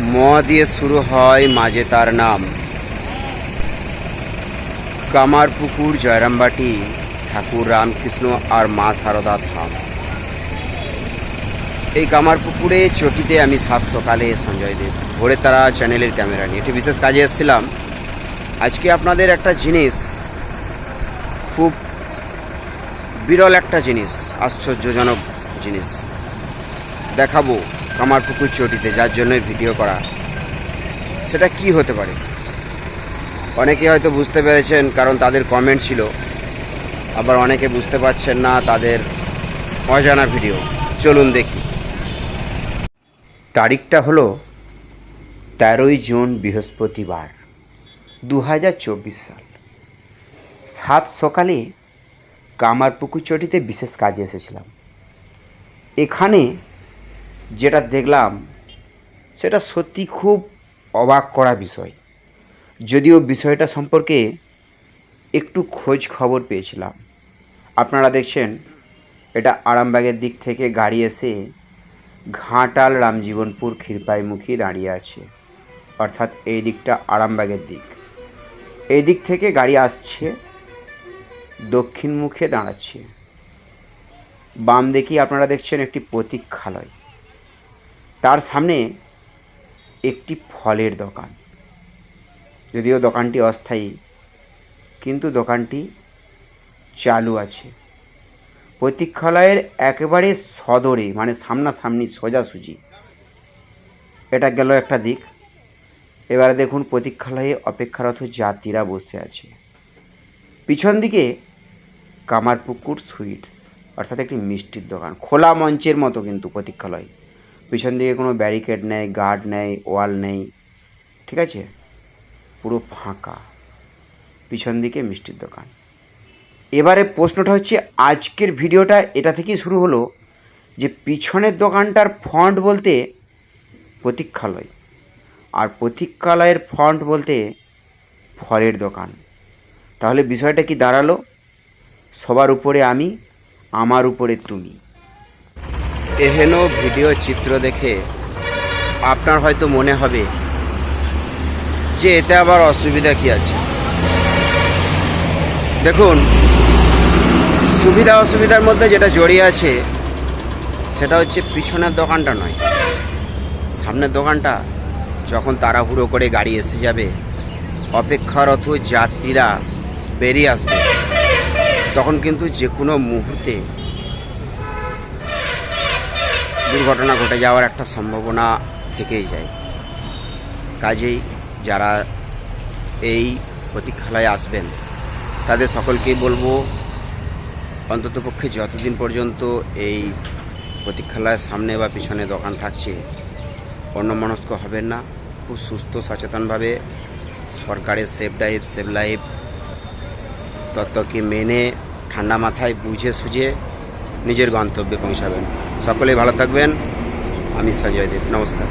ম দিয়ে শুরু হয়, মাঝে তার নাম। কামারপুকুর, জয়রামবাটি, ঠাকুর রামকৃষ্ণ আর মা সারদা ধাম। এই কামারপুকুরে চটিতে আমি সাত সকালে সঞ্জয় দেব ভোরে তারা চ্যানেলের ক্যামেরা নিয়ে একটি বিশেষ কাজে এসেছিলাম। আজকে আপনাদের একটা জিনিস, খুব বিরল একটা জিনিস, আশ্চর্যজনক জিনিস দেখাবো কামারপুকুর চটিতে, যার জন্যই ভিডিও করা। সেটা কি হতে পারে অনেকে হয়তো বুঝতে পেরেছেন, কারণ তাদের কমেন্ট ছিল। আবার অনেকে বুঝতে পারছেন না, তাদের অজানা ভিডিও। চলুন দেখি। তারিখটা হলো 13ই জুন, বৃহস্পতিবার, 2024 সাল। সাত সকালে কামারপুকুর চটিতে বিশেষ কাজে এসেছিলাম। এখানে যেটা দেখলাম সেটা সত্যি খুব অবাক করা বিষয়। যদিও বিষয়টা সম্পর্কে একটু খোঁজ খবর পেয়েছিলাম। আপনারা দেখছেন, এটা আরামবাগের দিক থেকে গাড়ি এসে ঘাটাল রামজীবনপুর ক্ষীরপাইমুখী দাঁড়িয়ে আছে, অর্থাৎ এই দিকটা আরামবাগের দিক। এই দিক থেকে গাড়ি আসছে, দক্ষিণ মুখে দাঁড়াচ্ছে। বাম দিকে আপনারা দেখছেন একটি প্রতীক্ষালয়, তার সামনে একটি ফলের দোকান। যদিও দোকানটি অস্থায়ী, কিন্তু দোকানটি চালু আছে। প্রতীক্ষালয়ের একেবারে সদরে, মানে সামনাসামনি, সোজাসুজি। এটা গেল একটা দিক। এবারে দেখুন, প্রতীক্ষালয়ে অপেক্ষারত যাত্রীরা বসে আছে। পিছন দিকে কামারপুকুর সুইটস, অর্থাৎ একটি মিষ্টির দোকান, খোলা মঞ্চের মতো কিন্তু প্রতীক্ষালয়। পিছন দিকে কোনো ব্যারিকেড নেই, গার্ড নেই, ওয়াল নেই, ঠিক আছে, পুরো ফাঁকা। পিছন দিকে মিষ্টির দোকান। এবারে প্রশ্নটা হচ্ছে, আজকের ভিডিওটা এটা থেকেই শুরু হলো যে পিছনের দোকানটার ফ্রন্ট বলতে প্রতীক্ষালয়, আর প্রতীক্ষালয়ের ফ্রন্ট বলতে ফলের দোকান। তাহলে বিষয়টা কি দাঁড়ালো? সবার উপরে আমি, আমার উপরে তুমি। এহেন ভিডিও চিত্র দেখে আপনার হয়তো মনে হবে যে এতে আবার অসুবিধা কি আছে। দেখুন, সুবিধা অসুবিধার মধ্যে যেটা জড়িয়ে আছে সেটা হচ্ছে পিছনের দোকানটা নয়, সামনের দোকানটা। যখন তাড়াহুড়ো করে গাড়ি এসে যাবে, অপেক্ষারত যাত্রীরা বেরিয়ে আসবে, তখন কিন্তু যে কোনো মুহূর্তে দুর্ঘটনা ঘটে যাওয়ার একটা সম্ভাবনা থেকেই যায়। কাজেই যারা এই প্রতীক্ষালয়ে আসবেন তাদের সকলকেই বলবো, অন্ততপক্ষে যতদিন পর্যন্ত এই প্রতীক্ষালয়ের সামনে বা পিছনে দোকান থাকছে, অন্যমনস্ক হবেন না। খুব সুস্থ সচেতনভাবে সরকারের সেভ লাইফ তত্ত্বকে মেনে ঠান্ডা মাথায় বুঝে সুঝে নিজের গন্তব্যে পৌঁছাবেন। সকলেই ভালো থাকবেন। আমি সঞ্জয় দেব, নমস্কার।